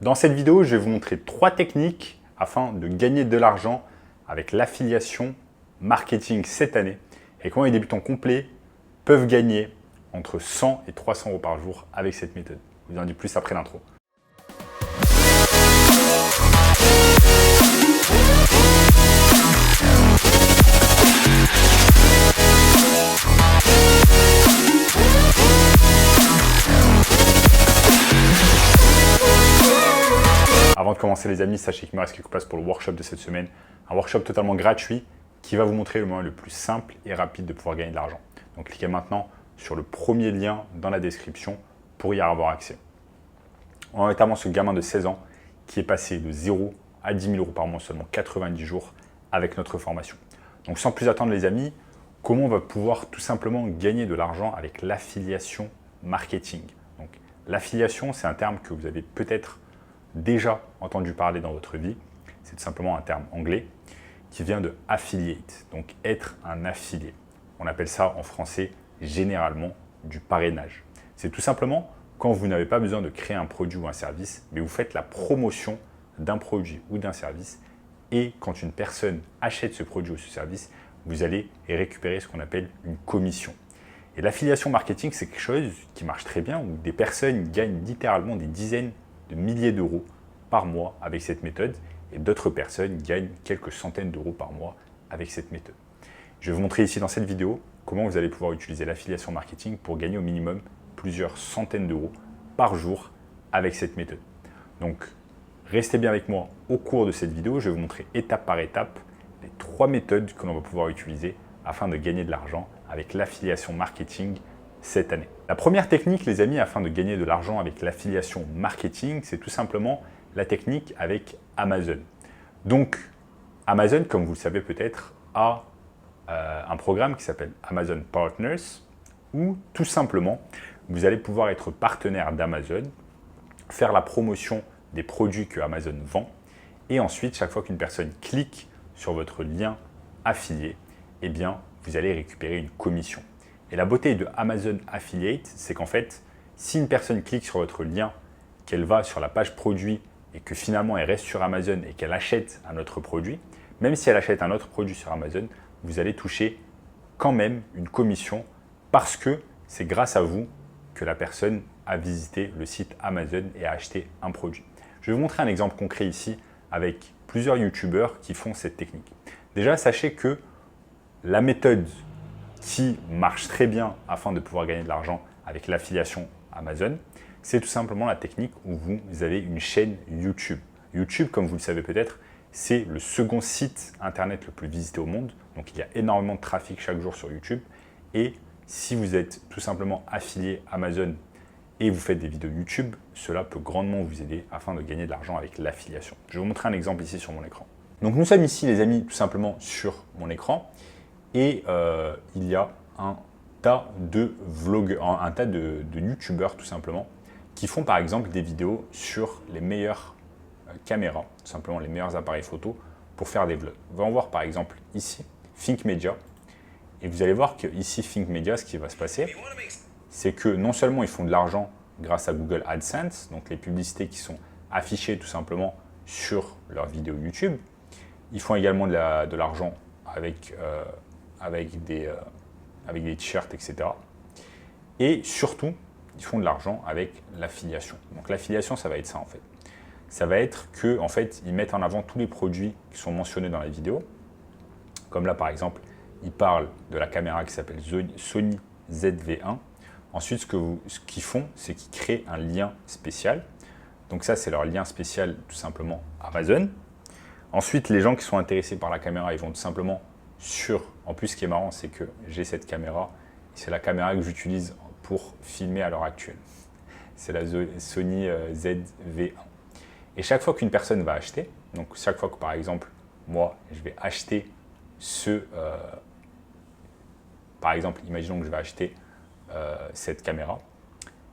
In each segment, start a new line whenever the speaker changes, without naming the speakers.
Dans cette vidéo, je vais vous montrer 3 techniques afin de gagner de l'argent avec l'affiliation marketing cette année et comment les débutants complets peuvent gagner entre 100 et 300 euros par jour avec cette méthode. Je vous en dis plus après l'intro. Avant de commencer les amis, sachez qu'il me reste quelques places pour le workshop de cette semaine. Un workshop totalement gratuit qui va vous montrer le moyen le plus simple et rapide de pouvoir gagner de l'argent. Donc cliquez maintenant sur le premier lien dans la description pour y avoir accès. On a notamment ce gamin de 16 ans qui est passé de 0 à 10 000 euros par mois en seulement 90 jours avec notre formation. Donc sans plus attendre les amis, comment on va pouvoir tout simplement gagner de l'argent avec l'affiliation marketing. Donc l'affiliation, c'est un terme que vous avez peut-être déjà entendu parler dans votre vie. C'est tout simplement un terme anglais qui vient de affiliate, donc être un affilié. On appelle ça en français généralement du parrainage. C'est tout simplement quand vous n'avez pas besoin de créer un produit ou un service, mais vous faites la promotion d'un produit ou d'un service et quand une personne achète ce produit ou ce service, vous allez récupérer ce qu'on appelle une commission. Et l'affiliation marketing, c'est quelque chose qui marche très bien où des personnes gagnent littéralement des dizaines de milliers d'euros par mois avec cette méthode et d'autres personnes gagnent quelques centaines d'euros par mois avec cette méthode. Je vais vous montrer ici dans cette vidéo comment vous allez pouvoir utiliser l'affiliation marketing pour gagner au minimum plusieurs centaines d'euros par jour avec cette méthode. Donc, restez bien avec moi au cours de cette vidéo. Je vais vous montrer étape par étape les 3 méthodes que l'on va pouvoir utiliser afin de gagner de l'argent avec l'affiliation marketing cette année. La première technique, les amis, afin de gagner de l'argent avec l'affiliation marketing, c'est tout simplement la technique avec Amazon. Donc, Amazon, comme vous le savez peut-être, a un programme qui s'appelle Amazon Partners, où tout simplement, vous allez pouvoir être partenaire d'Amazon, faire la promotion des produits que Amazon vend, et ensuite, chaque fois qu'une personne clique sur votre lien affilié, eh bien, vous allez récupérer une commission. Et la beauté de Amazon Affiliate, c'est qu'en fait, si une personne clique sur votre lien, qu'elle va sur la page produit et que finalement elle reste sur Amazon et qu'elle achète un autre produit, même si elle achète un autre produit sur Amazon, vous allez toucher quand même une commission parce que c'est grâce à vous que la personne a visité le site Amazon et a acheté un produit. Je vais vous montrer un exemple concret ici avec plusieurs youtubeurs qui font cette technique. Déjà, sachez que la méthode qui marche très bien afin de pouvoir gagner de l'argent avec l'affiliation Amazon, c'est tout simplement la technique où vous avez une chaîne YouTube. YouTube, comme vous le savez peut-être, c'est le second site internet le plus visité au monde. Donc il y a énormément de trafic chaque jour sur YouTube. Et si vous êtes tout simplement affilié Amazon et vous faites des vidéos YouTube, cela peut grandement vous aider afin de gagner de l'argent avec l'affiliation. Je vais vous montrer un exemple ici sur mon écran. Donc nous sommes ici les amis tout simplement sur mon écran. Et il y a un tas de vlogueurs, un tas de youtubeurs tout simplement, qui font par exemple des vidéos sur les meilleures caméras, tout simplement les meilleurs appareils photo pour faire des vlogs. On va voir par exemple ici, Think Media. Et vous allez voir que ici, Think Media, ce qui va se passer, c'est que non seulement ils font de l'argent grâce à Google AdSense, donc les publicités qui sont affichées tout simplement sur leurs vidéos YouTube, ils font également de l'argent avec des t-shirts, etc. Et surtout, ils font de l'argent avec l'affiliation. Donc l'affiliation, ça va être ça en fait. Ça va être que en fait, ils mettent en avant tous les produits qui sont mentionnés dans la vidéo. Comme là, par exemple, ils parlent de la caméra qui s'appelle Sony ZV-1. Ensuite, ce qu'ils font, c'est qu'ils créent un lien spécial. Donc ça, c'est leur lien spécial tout simplement Amazon. Ensuite, les gens qui sont intéressés par la caméra, ils vont tout simplement en plus, ce qui est marrant, c'est que j'ai cette caméra. C'est la caméra que j'utilise pour filmer à l'heure actuelle. C'est la Sony ZV-1. Et chaque fois qu'une personne va acheter, donc chaque fois que par exemple, moi, je vais acheter par exemple, imaginons que je vais acheter cette caméra,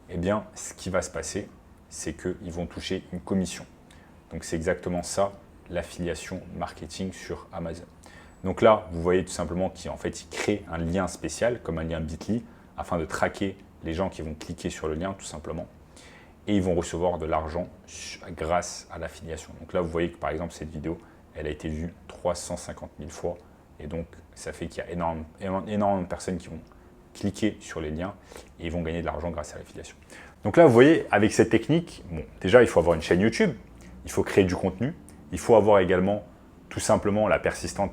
eh bien, ce qui va se passer, c'est qu'ils vont toucher une commission. Donc, c'est exactement ça, l'affiliation marketing sur Amazon. Donc là, vous voyez tout simplement qu'ils créent un lien spécial, comme un lien Bitly, afin de traquer les gens qui vont cliquer sur le lien, tout simplement. et ils vont recevoir de l'argent grâce à l'affiliation. Donc là, vous voyez que par exemple, cette vidéo, elle a été vue 350 000 fois. Et donc, ça fait qu'il y a énormément de personnes qui vont cliquer sur les liens et ils vont gagner de l'argent grâce à l'affiliation. Donc là, vous voyez, avec cette technique, bon, déjà, il faut avoir une chaîne YouTube, il faut créer du contenu, il faut avoir également tout simplement la persistance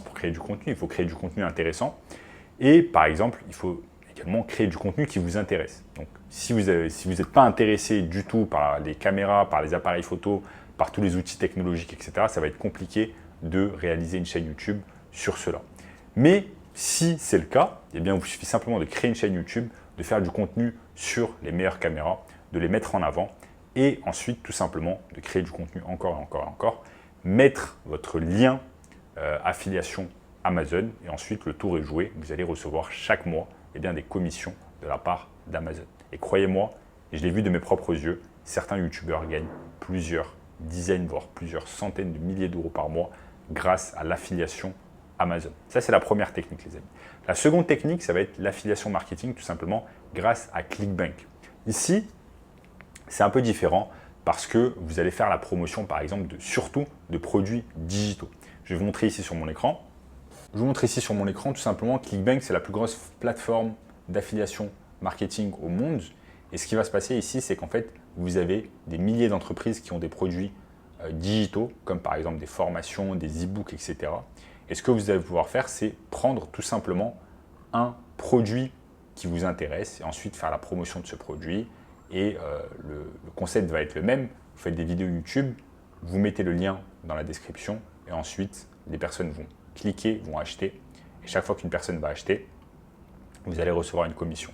pour créer du contenu, il faut créer du contenu intéressant. Et par exemple, il faut également créer du contenu qui vous intéresse. Donc, si vous n'êtes pas intéressé du tout par les caméras, par les appareils photo, par tous les outils technologiques, etc., ça va être compliqué de réaliser une chaîne YouTube sur cela. Mais si c'est le cas, eh bien, il vous suffit simplement de créer une chaîne YouTube, de faire du contenu sur les meilleures caméras, de les mettre en avant et ensuite tout simplement de créer du contenu encore et encore et encore, mettre votre lien affiliation Amazon et ensuite le tour est joué. Vous allez recevoir chaque mois eh bien, des commissions de la part d'Amazon. Et croyez-moi, je l'ai vu de mes propres yeux, certains youtubeurs gagnent plusieurs dizaines, voire plusieurs centaines de milliers d'euros par mois grâce à l'affiliation Amazon. Ça, c'est la première technique, les amis. La seconde technique, ça va être l'affiliation marketing, tout simplement grâce à ClickBank. Ici, c'est un peu différent parce que vous allez faire la promotion, par exemple, surtout de produits digitaux. Je vais vous montrer ici sur mon écran. Je vous montre ici sur mon écran, tout simplement, ClickBank, c'est la plus grosse plateforme d'affiliation marketing au monde. Et ce qui va se passer ici, c'est qu'en fait, vous avez des milliers d'entreprises qui ont des produits digitaux, comme par exemple des formations, des e-books, etc. Et ce que vous allez pouvoir faire, c'est prendre tout simplement un produit qui vous intéresse et ensuite faire la promotion de ce produit. Et le concept va être le même. Vous faites des vidéos YouTube, vous mettez le lien dans la description et ensuite, les personnes vont cliquer, vont acheter. Et chaque fois qu'une personne va acheter, vous allez recevoir une commission.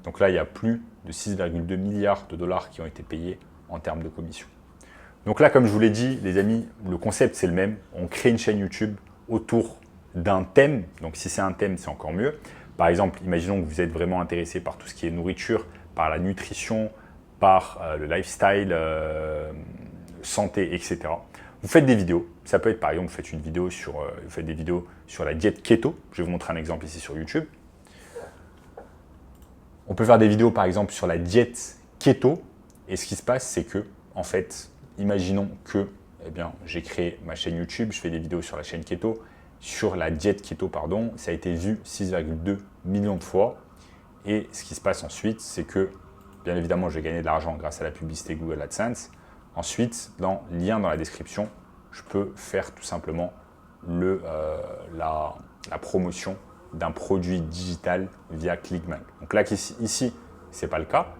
Donc là, il y a plus de 6,2 milliards de dollars qui ont été payés en termes de commission. Donc là, comme je vous l'ai dit, les amis, le concept, c'est le même. On crée une chaîne YouTube autour d'un thème. Donc si c'est un thème, c'est encore mieux. Par exemple, imaginons que vous êtes vraiment intéressé par tout ce qui est nourriture, par la nutrition, par le lifestyle, santé, etc. Vous faites des vidéos. Ça peut être, par exemple, vous faites des vidéos sur la diète keto. Je vais vous montrer un exemple ici sur YouTube. On peut faire des vidéos, par exemple, sur la diète keto. Et ce qui se passe, c'est que, en fait, imaginons que j'ai créé ma chaîne YouTube, je fais des vidéos sur la chaîne keto, sur la diète keto, pardon, ça a été vu 6,2 millions de fois. Et ce qui se passe ensuite, c'est que, bien évidemment, je vais gagner de l'argent grâce à la publicité Google AdSense. Ensuite, dans le lien dans la description, je peux faire tout simplement la promotion d'un produit digital via ClickBank. Donc là, ici, ce n'est pas le cas.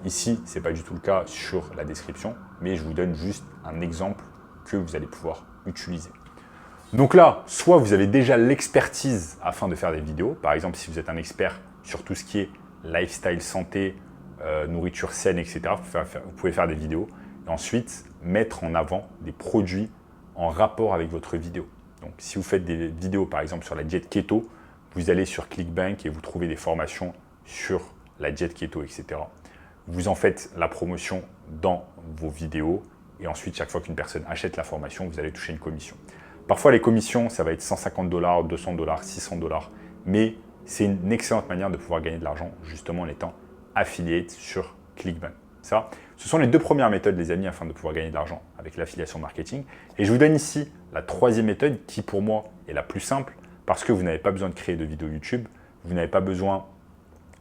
Ici, ce n'est pas du tout le cas sur la description, mais je vous donne juste un exemple que vous allez pouvoir utiliser. Donc là, soit vous avez déjà l'expertise afin de faire des vidéos. Par exemple, si vous êtes un expert sur tout ce qui est lifestyle, santé, nourriture saine, etc., vous pouvez faire des vidéos. Et ensuite, mettre en avant des produits en rapport avec votre vidéo. Donc, si vous faites des vidéos, par exemple, sur la diète keto, vous allez sur ClickBank et vous trouvez des formations sur la diète keto, etc. Vous en faites la promotion dans vos vidéos et ensuite, chaque fois qu'une personne achète la formation, vous allez toucher une commission. Parfois, les commissions, ça va être 150 $, 200 $, 600 $, mais c'est une excellente manière de pouvoir gagner de l'argent justement en étant affiliate sur ClickBank. Ça, ce sont les deux premières méthodes, les amis, afin de pouvoir gagner de l'argent avec l'affiliation marketing. Et je vous donne ici la troisième méthode qui, pour moi, est la plus simple parce que vous n'avez pas besoin de créer de vidéos YouTube, vous n'avez pas besoin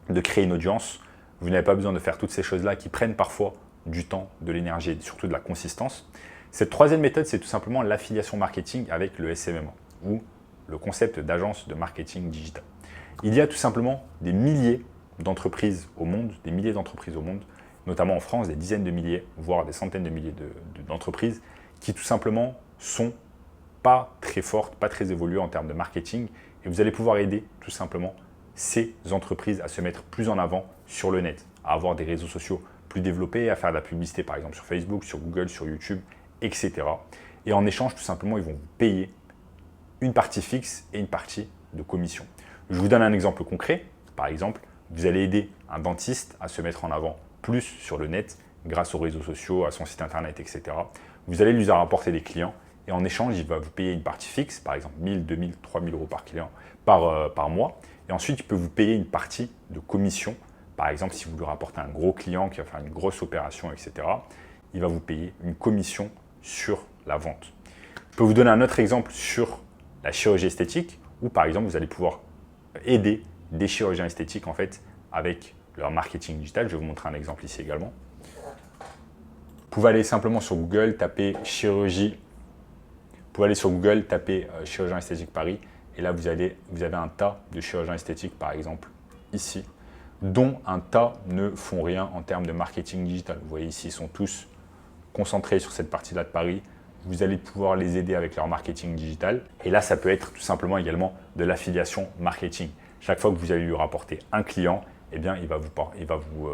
de créer une audience, vous n'avez pas besoin de faire toutes ces choses-là qui prennent parfois du temps, de l'énergie et surtout de la consistance. Cette troisième méthode, c'est tout simplement l'affiliation marketing avec le SMMA ou le concept d'agence de marketing digital. Il y a tout simplement des milliers d'entreprises au monde, notamment en France, des dizaines de milliers, voire des centaines de milliers d'entreprises qui tout simplement sont pas très fortes, pas très évoluées en termes de marketing et vous allez pouvoir aider tout simplement ces entreprises à se mettre plus en avant sur le net, à avoir des réseaux sociaux plus développés, à faire de la publicité par exemple sur Facebook, sur Google, sur YouTube, etc. Et en échange, tout simplement, ils vont vous payer une partie fixe et une partie de commission. Je vous donne un exemple concret. Par exemple, vous allez aider un dentiste à se mettre en avant plus sur le net grâce aux réseaux sociaux, à son site internet, etc. Vous allez lui rapporter des clients et en échange, il va vous payer une partie fixe, par exemple 1000, 2000, 3000 € par client par mois. Et ensuite, il peut vous payer une partie de commission Par exemple, si vous lui rapportez un gros client qui va faire une grosse opération, etc., il va vous payer une commission sur la vente. Je peux vous donner un autre exemple sur la chirurgie esthétique, où par exemple, vous allez pouvoir aider des chirurgiens esthétiques en fait, avec leur marketing digital. Je vais vous montrer un exemple ici également. Vous pouvez aller simplement sur Google, taper chirurgie. Vous pouvez aller sur Google, taper chirurgien esthétique Paris. Et là, vous avez un tas de chirurgiens esthétiques, par exemple, ici, dont un tas ne font rien en termes de marketing digital. Vous voyez ici, ils sont tous concentrés sur cette partie-là de Paris. Vous allez pouvoir les aider avec leur marketing digital. Et là, ça peut être tout simplement également de l'affiliation marketing. Chaque fois que vous allez lui rapporter un client, eh bien, il va vous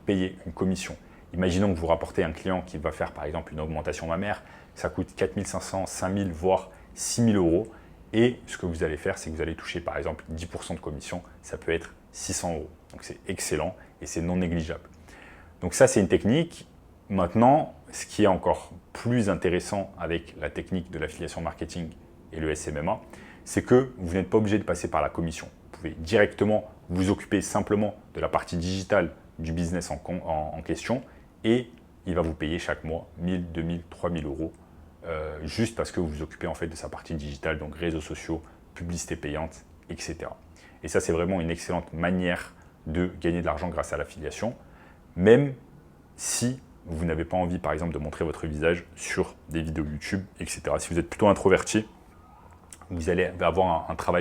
payer une commission. Imaginons que vous rapportez un client qui va faire par exemple une augmentation mammaire. Ça coûte 4 500, 5 000, voire 6 000 euros. Et ce que vous allez faire, c'est que vous allez toucher par exemple 10% de commission. Ça peut être 600 euros. Donc c'est excellent et c'est non négligeable. Donc ça, c'est une technique. Maintenant, ce qui est encore plus intéressant avec la technique de l'affiliation marketing et le SMMA, c'est que vous n'êtes pas obligé de passer par la commission. Vous pouvez directement vous occuper simplement de la partie digitale du business en question et il va vous payer chaque mois 1000, 2000, 3000 euros juste parce que vous vous occupez en fait de sa partie digitale, donc réseaux sociaux, publicité payante, etc. Et ça, c'est vraiment une excellente manière de gagner de l'argent grâce à l'affiliation, même si vous n'avez pas envie, par exemple, de montrer votre visage sur des vidéos YouTube, etc. Si vous êtes plutôt introverti, vous allez avoir un travail